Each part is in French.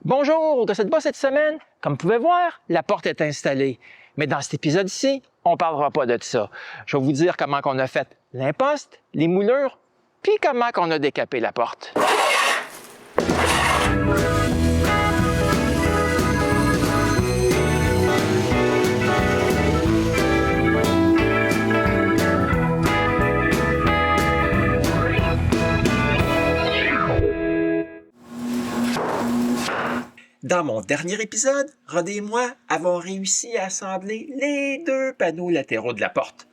Bonjour, de cette bas cette semaine. Comme vous pouvez voir, la porte est installée. Mais dans cet épisode-ci, on ne parlera pas de ça. Je vais vous dire comment on a fait l'imposte, les moulures, puis comment on a décapé la porte. Dans mon dernier épisode, Rod et moi avons réussi à assembler les deux panneaux latéraux de la porte.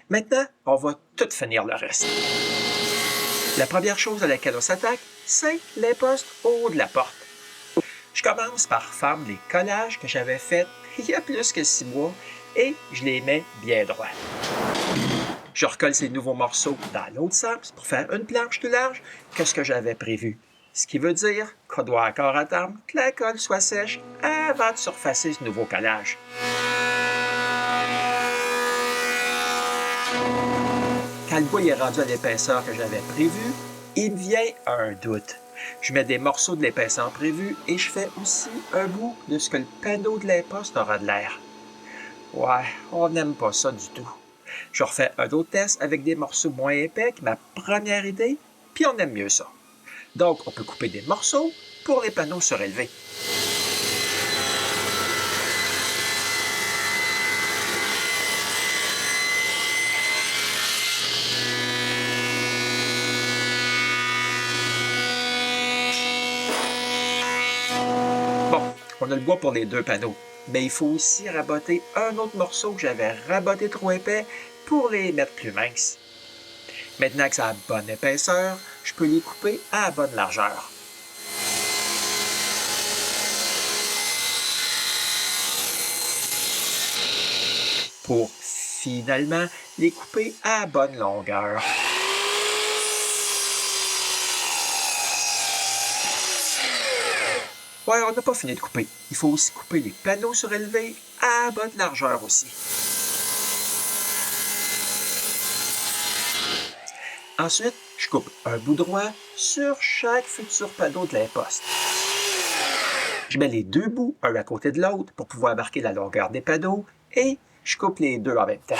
Maintenant, on va tout finir le reste. La première chose à laquelle on s'attaque, c'est l'imposte haut de la porte. Je commence par faire les collages que j'avais faits il y a plus que 6 mois et je les mets bien droits. Je recolle ces nouveaux morceaux dans l'autre sens pour faire une planche plus large que ce que j'avais prévu. Ce qui veut dire qu'on doit encore attendre que la colle soit sèche avant de surfacer ce nouveau collage. Quand le bois est rendu à l'épaisseur que j'avais prévue, il me vient un doute. Je mets des morceaux de l'épaisseur prévue et je fais aussi un bout de ce que le panneau de l'imposte aura de l'air. Ouais, on n'aime pas ça du tout. Je refais un autre test avec des morceaux moins épais que ma première idée, puis on aime mieux ça. Donc, on peut couper des morceaux pour les panneaux surélevés. Bon, on a le bois pour les deux panneaux, mais il faut aussi raboter un autre morceau que j'avais raboté trop épais pour les mettre plus minces. Maintenant que ça a bonne épaisseur, je peux les couper à bonne largeur. Pour finalement les couper à bonne longueur. Ouais, on n'a pas fini de couper. Il faut aussi couper les panneaux surélevés à bonne largeur aussi. Ensuite, je coupe un bout droit sur chaque futur panneau de l'imposte. Je mets les deux bouts un à côté de l'autre pour pouvoir marquer la longueur des panneaux et je coupe les deux en même temps.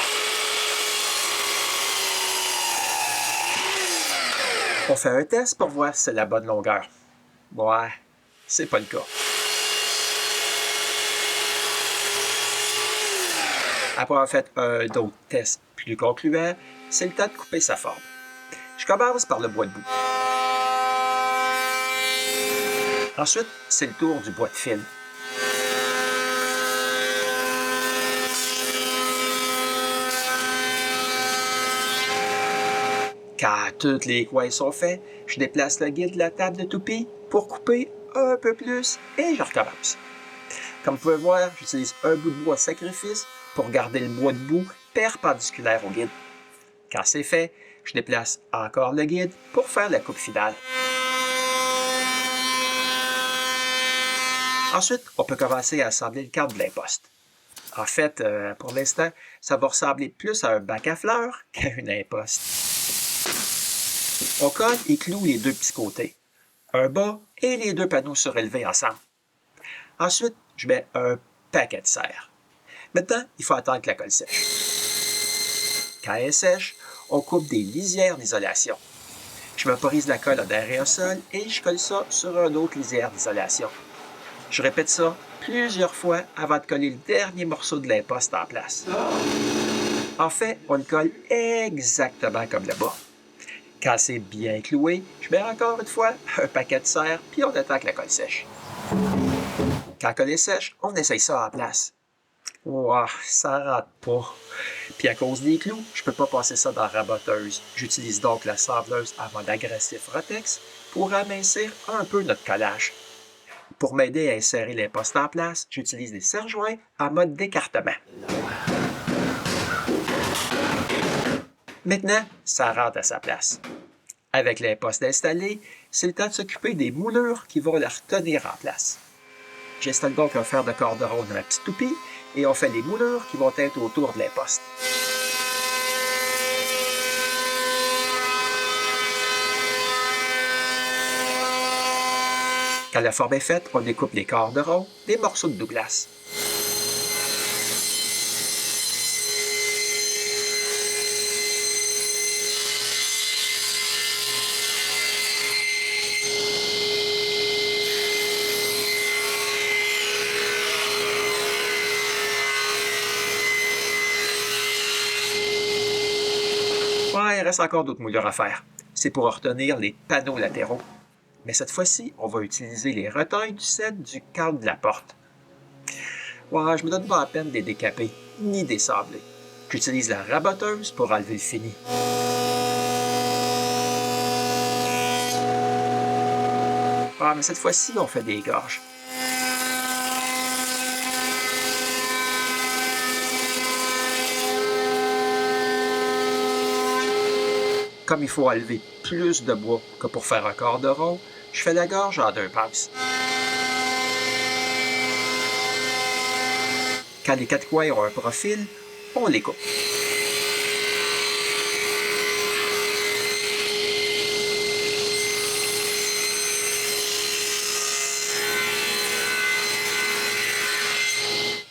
On fait un test pour voir si c'est la bonne longueur. Ouais, c'est pas le cas. Après avoir fait un autre test plus concluant, c'est le temps de couper sa forme. Je commence par le bois de bout. Ensuite, c'est le tour du bois de fil. Quand tous les coins sont faits, je déplace le guide de la table de toupie pour couper un peu plus et je recommence. Comme vous pouvez voir, j'utilise un bout de bois de sacrifice pour garder le bois de bout perpendiculaire au guide. Quand c'est fait, je déplace encore le guide pour faire la coupe finale. Ensuite, on peut commencer à assembler le cadre de l'imposte. En fait, pour l'instant, ça va ressembler plus à un bac à fleurs qu'à une imposte. On colle et cloue les deux petits côtés, un bas et les deux panneaux surélevés ensemble. Ensuite, je mets un paquet de serre. Maintenant, il faut attendre que la colle sèche. Quand elle est sèche, on coupe des lisières d'isolation. Je vaporise la colle en aérosol et je colle ça sur une autre lisière d'isolation. Je répète ça plusieurs fois avant de coller le dernier morceau de l'imposte en place. En fait, on le colle exactement comme le bas. Quand c'est bien cloué, je mets encore une fois un paquet de serre puis on attend que la colle sèche. Quand la colle est sèche, on essaye ça en place. Ouah, ça rentre pas. Puis à cause des clous, je peux pas passer ça dans la raboteuse. J'utilise donc la sableuse à mode agressif Rotex pour amincir un peu notre collage. Pour m'aider à insérer l'imposte en place, j'utilise des serre-joints en mode d'écartement. Maintenant, ça rentre à sa place. Avec l'imposte installé, c'est le temps de s'occuper des moulures qui vont la retenir en place. J'installe donc un fer de corde ronde dans ma petite toupie et on fait les moulures qui vont être autour de l'imposte. Quand la forme est faite, on découpe les corps de rond des morceaux de Douglas. Ouais, il reste encore d'autres moulures à faire. C'est pour retenir les panneaux latéraux. Mais cette fois-ci, on va utiliser les retailles du set du cadre de la porte. Ouais, je me donne pas la peine de les décaper, ni des sablés. J'utilise la raboteuse pour enlever le fini. Ah, mais cette fois-ci, on fait des gorges. Comme il faut enlever plus de bois que pour faire un corps de rond, je fais la gorge en 2 passes. Quand les 4 coins ont un profil, on les coupe.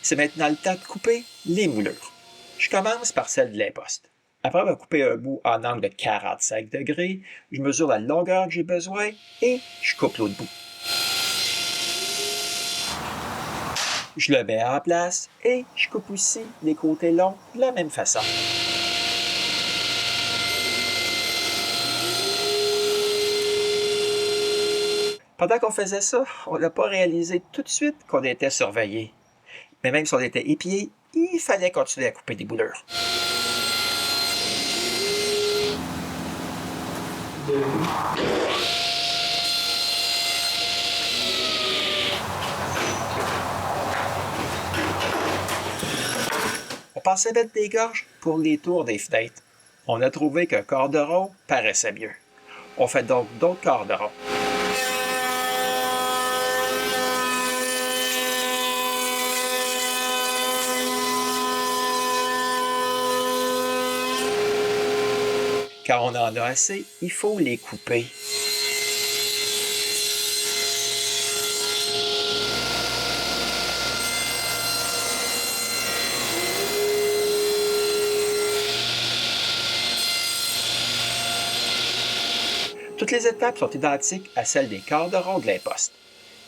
C'est maintenant le temps de couper les moulures. Je commence par celle de l'imposte. Après avoir coupé un bout en angle de 45 degrés, je mesure la longueur que j'ai besoin et je coupe l'autre bout. Je le mets en place et je coupe aussi les côtés longs de la même façon. Pendant qu'on faisait ça, on n'a pas réalisé tout de suite qu'on était surveillé. Mais même si on était épié, il fallait continuer à couper des moulures. On pensait mettre des gorges pour les tours des fenêtres. On a trouvé qu'un corps de rond paraissait mieux. On fait donc d'autres corps de rond. Quand on en a assez, il faut les couper. Toutes les étapes sont identiques à celles des corps de rond de l'imposte.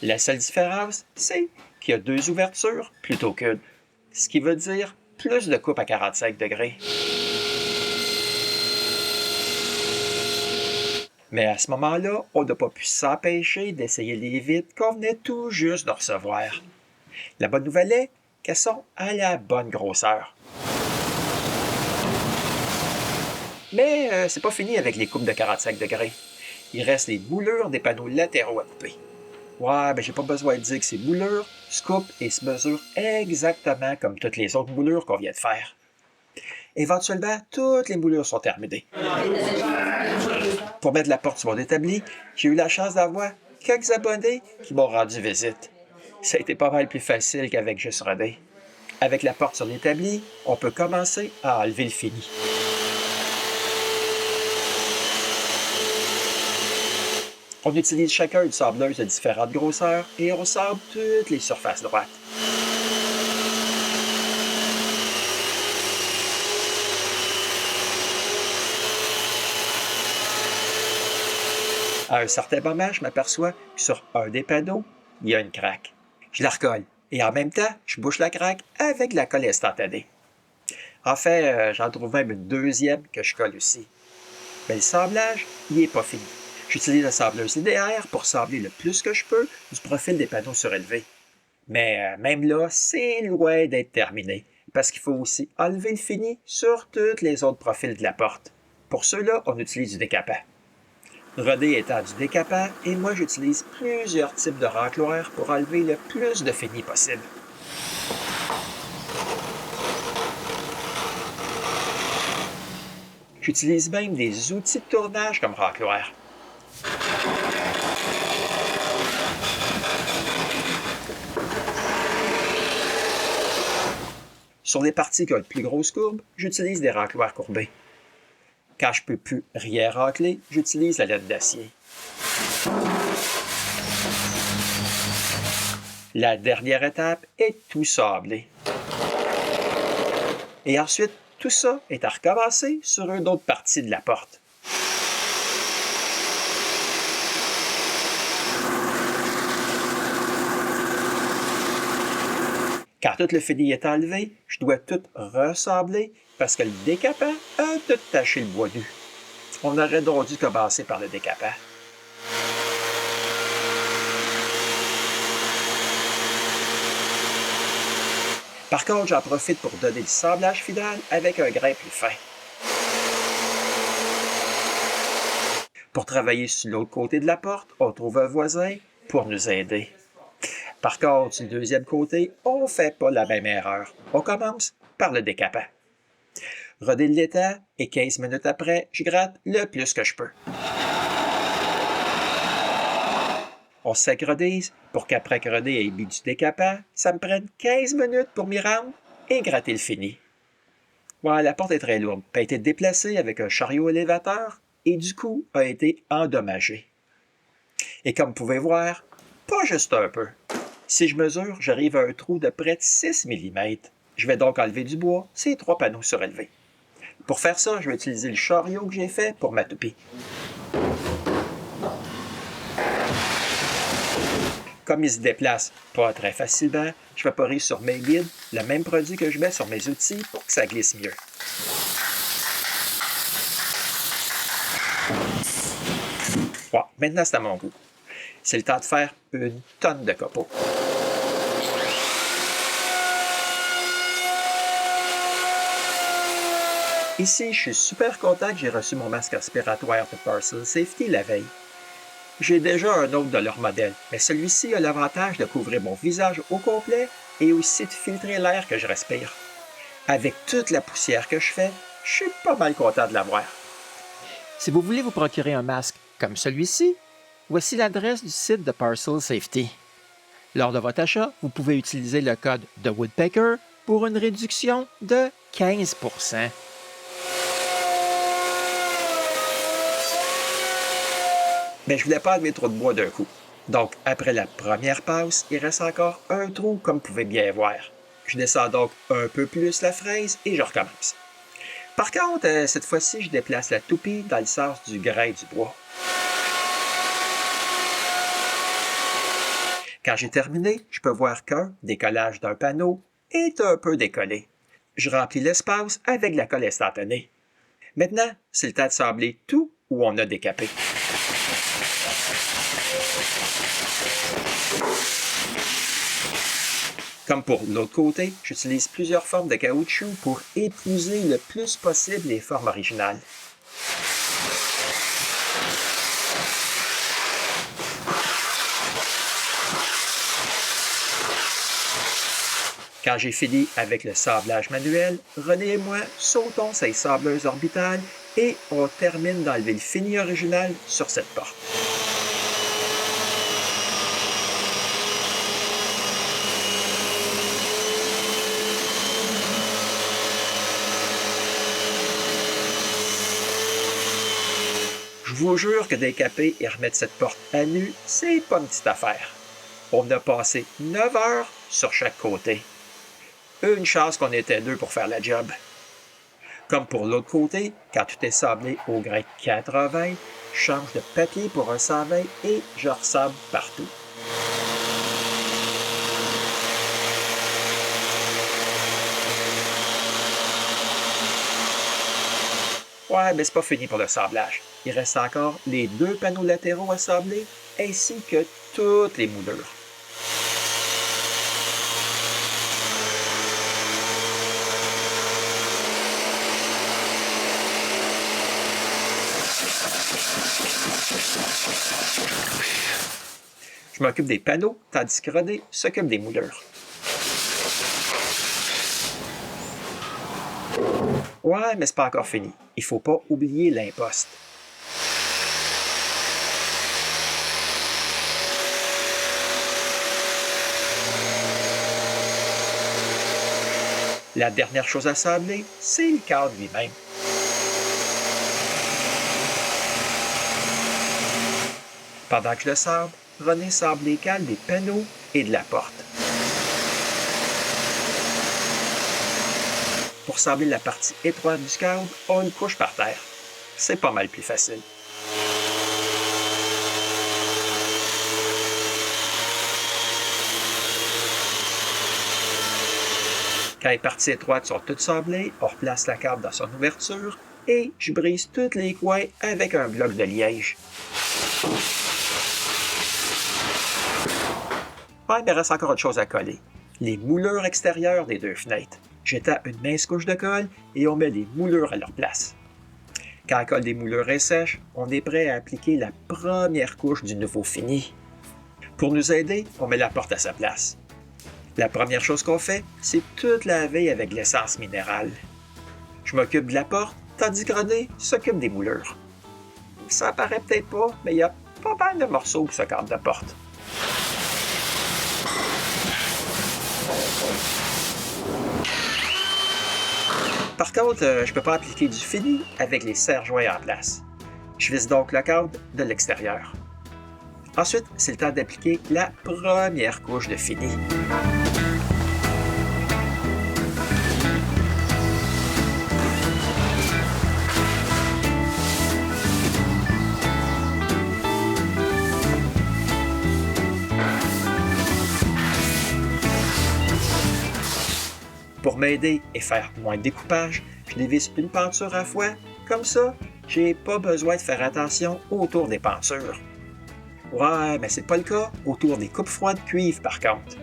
La seule différence, c'est qu'il y a 2 ouvertures plutôt qu'une, ce qui veut dire plus de coupe à 45 degrés. Mais à ce moment-là, on n'a pas pu s'empêcher d'essayer les vitres qu'on venait tout juste de recevoir. La bonne nouvelle est qu'elles sont à la bonne grosseur. Mais c'est pas fini avec les coupes de 45 degrés. Il reste les moulures des panneaux latéraux à couper. Ouais, ben j'ai pas besoin de dire que ces moulures se coupent et se mesurent exactement comme toutes les autres moulures qu'on vient de faire. Éventuellement, toutes les moulures sont terminées. Pour mettre la porte sur mon établi, j'ai eu la chance d'avoir quelques abonnés qui m'ont rendu visite. Ça a été pas mal plus facile qu'avec juste René. Avec la porte sur l'établi, on peut commencer à enlever le fini. On utilise chacun une sableuse de différentes grosseurs et on sable toutes les surfaces droites. À un certain moment, je m'aperçois que sur un des panneaux, il y a une craque. Je la recolle et en même temps, je bouche la craque avec de la colle instantanée. En fait, j'en trouve même une deuxième que je colle aussi. Mais le sablage, il n'est pas fini. J'utilise la sableuse linéaire pour sabler le plus que je peux du profil des panneaux surélevés. Mais même là, c'est loin d'être terminé, parce qu'il faut aussi enlever le fini sur tous les autres profils de la porte. Pour ceux-là, on utilise du décapant. René étant du décapant, et moi j'utilise plusieurs types de racloirs pour enlever le plus de fini possible. J'utilise même des outils de tournage comme racloir. Sur les parties qui ont une plus grosse courbe, j'utilise des racloirs courbés. Quand je ne peux plus rien racler, j'utilise la laine d'acier. La dernière étape est tout sabler. Et ensuite, tout ça est à recommencer sur une autre partie de la porte. Quand tout le fini est enlevé, je dois tout ressabler parce que le décapant a tout taché le bois nu. On aurait donc dû commencer par le décapant. Par contre, j'en profite pour donner le sablage final avec un grain plus fin. Pour travailler sur l'autre côté de la porte, on trouve un voisin pour nous aider. Par contre, sur le deuxième côté, on ne fait pas la même erreur. On commence par le décapant. Roder le l'étang et 15 minutes après, je gratte le plus que je peux. On se synchronise pour qu'après que René ait mis du décapant, ça me prenne 15 minutes pour m'y rendre et gratter le fini. Ouais, la porte est très lourde, a été déplacée avec un chariot élévateur et du coup a été endommagée. Et comme vous pouvez voir, pas juste un peu. Si je mesure, j'arrive à un trou de près de 6 mm. Je vais donc enlever du bois, ces 3 panneaux surélevés. Pour faire ça, je vais utiliser le chariot que j'ai fait pour ma toupie. Comme il se déplace pas très facilement, je vaporise sur mes guides le même produit que je mets sur mes outils pour que ça glisse mieux. Bon, maintenant c'est à mon goût. C'est le temps de faire une tonne de copeaux. Ici, je suis super content que j'ai reçu mon masque respiratoire de Parcel Safety la veille. J'ai déjà un autre de leur modèle, mais celui-ci a l'avantage de couvrir mon visage au complet et aussi de filtrer l'air que je respire. Avec toute la poussière que je fais, je suis pas mal content de l'avoir. Si vous voulez vous procurer un masque comme celui-ci, voici l'adresse du site de Parcel Safety. Lors de votre achat, vous pouvez utiliser le code de Woodpecker pour une réduction de 15 %. Mais je voulais pas enlever trop de bois d'un coup. Donc, après la première passe, il reste encore un trou comme vous pouvez bien voir. Je descends donc un peu plus la fraise et je recommence. Par contre, cette fois-ci, je déplace la toupie dans le sens du grain du bois. Quand j'ai terminé, je peux voir qu'un décollage d'un panneau est un peu décollé. Je remplis l'espace avec de la colle instantanée. Maintenant, c'est le temps de sabler tout où on a décapé. Comme pour l'autre côté, j'utilise plusieurs formes de caoutchouc pour épouser le plus possible les formes originales. Quand j'ai fini avec le sablage manuel, René et moi sautons ces sableuses orbitales et on termine d'enlever le fini original sur cette porte. Je vous jure que décaper et remettre cette porte à nu, c'est pas une petite affaire. On a passé 9 heures sur chaque côté. Une chance qu'on était deux pour faire la job. Comme pour l'autre côté, quand tout est sablé au grain 80, je change de papier pour un 120 et je ressable partout. Ouais, mais c'est pas fini pour le sablage. Il reste encore les 2 panneaux latéraux à sabler, ainsi que toutes les moulures. Je m'occupe des panneaux, tandis que René s'occupe des moulures. Ouais, mais c'est pas encore fini. Il faut pas oublier l'imposte. La dernière chose à sabler, c'est le cadre lui-même. Pendant que je le sable, René sable les cales des panneaux et de la porte. Pour sabler la partie étroite du câble, on le couche par terre. C'est pas mal plus facile. Quand les parties étroites sont toutes sablées, on replace la câble dans son ouverture et je brise tous les coins avec un bloc de liège. Ouais, mais il reste encore autre chose à coller. Les moulures extérieures des deux fenêtres. J'étends une mince couche de colle et on met les moulures à leur place. Quand la colle des moulures est sèche, on est prêt à appliquer la première couche du nouveau fini. Pour nous aider, on met la porte à sa place. La première chose qu'on fait, c'est toute laver avec l'essence minérale. Je m'occupe de la porte, tandis que René s'occupe des moulures. Ça apparaît peut-être pas, mais il y a pas mal de morceaux pour ce cadre de porte. Par contre, je peux pas appliquer du fini avec les serre-joints en place. Je visse donc le cadre de l'extérieur. Ensuite, c'est le temps d'appliquer la première couche de fini. Pour m'aider et faire moins de découpage, je dévisse une penture à la fois. Comme ça, j'ai pas besoin de faire attention autour des pentures. Ouais, mais c'est pas le cas autour des coupes froides cuivre par contre.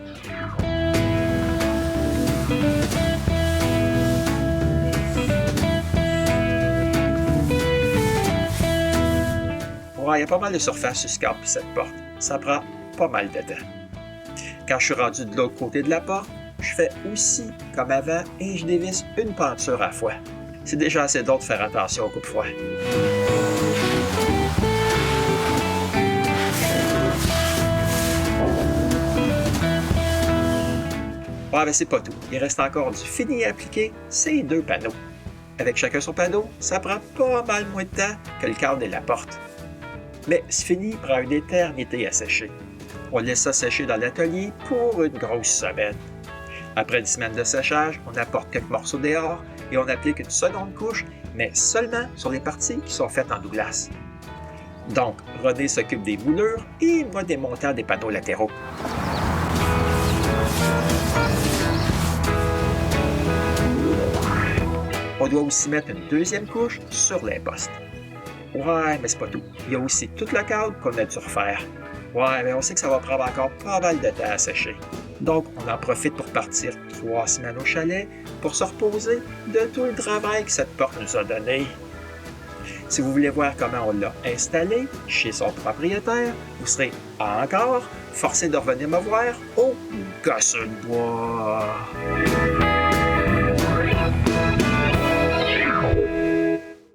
Ouais, il y a pas mal de surface sur ce câble et cette porte. Ça prend pas mal de temps. Quand je suis rendu de l'autre côté de la porte, je fais aussi comme avant et je dévisse une penture à la fois. C'est déjà assez drôle de faire attention aux coupes froides. Ah ben c'est pas tout. Il reste encore du fini à appliquer, ces deux panneaux. Avec chacun son panneau, ça prend pas mal moins de temps que le cadre et la porte. Mais ce fini prend une éternité à sécher. On laisse ça sécher dans l'atelier pour une grosse semaine. Après une semaine de séchage, on apporte quelques morceaux dehors et on applique une seconde couche, mais seulement sur les parties qui sont faites en Douglas. Donc, René s'occupe des moulures et moi des montants des panneaux latéraux. On doit aussi mettre une deuxième couche sur les postes. Ouais, mais c'est pas tout. Il y a aussi tout le cadre qu'on a dû refaire. Ouais, mais on sait que ça va prendre encore pas mal de temps à sécher. Donc, on en profite pour partir 3 semaines au chalet pour se reposer de tout le travail que cette porte nous a donné. Si vous voulez voir comment on l'a installé chez son propriétaire, vous serez encore forcé de revenir me voir au Gosse de bois.